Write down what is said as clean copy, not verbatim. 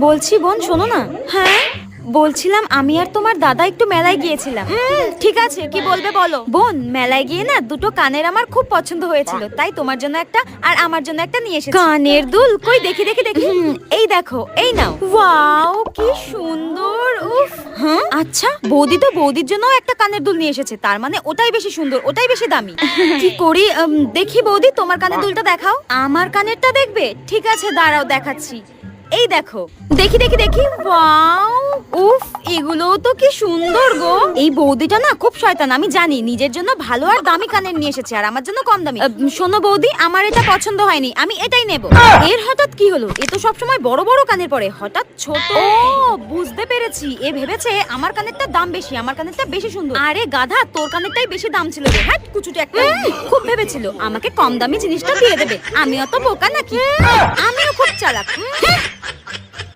বলছি বোন, শোনো না। হ্যাঁ, বলছিলাম আমি আর তোমার দাদা একটু মেলায় গিয়েছিলাম। ঠিক আছে, কি বলবে বলো। বোন, মেলায় গিয়ে না দুটো কানের আমার খুব পছন্দ হয়েছিল, তাই তোমার জন্য একটা আর আমার জন্য একটা নিয়ে এসেছি। কানের দুল কই, দেখি দেখি দেখি। এই দেখো, এই নাও। ওয়াও, কি সুন্দর। উফ। হ্যাঁ, আচ্ছা, বৌদি তো বৌদির জন্য একটা কানের দুল নিয়ে এসেছে, তার মানে ওটাই বেশি সুন্দর, ওটাই বেশি দামি। কি করি, দেখি বৌদি, তোমার কানের দুলটা দেখাও। আমার কানেরটা দেখবে? ঠিক আছে, দাঁড়াও দেখাচ্ছি। এই দেখো, দেখি দেখি দেখি। ওয়াও, উফ, এগুলো তো কি সুন্দর গো। এই বৌদিটা না খুব শয়তান, আমি জানি। নিজের জন্য ভালো আর দামি কানের নিয়ে এসেছে, আর আমার জন্য কম দামি। শোনো বৌদি, আমার এটা পছন্দ হয়নি, আমি এটাই নেব। এর হঠাৎ কি হলো? এ তো সবসময় বড় বড় কানের পরে, হঠাৎ ছোট। ও, বুঝতে পেরেছি, এ ভেবেছে আমার কানেরটা দাম বেশি, আমার কানেরটা বেশি সুন্দর। আরে গাধা, তোর কানেরটাই বেশি দাম ছিল রে। হ্যাঁ, কুচুটে একটা। খুব ভেবেছিল আমাকে কম দামি জিনিসটা দিয়ে দেবে। আমিও তো বোকা নাকি? আমিও খুব চালাক।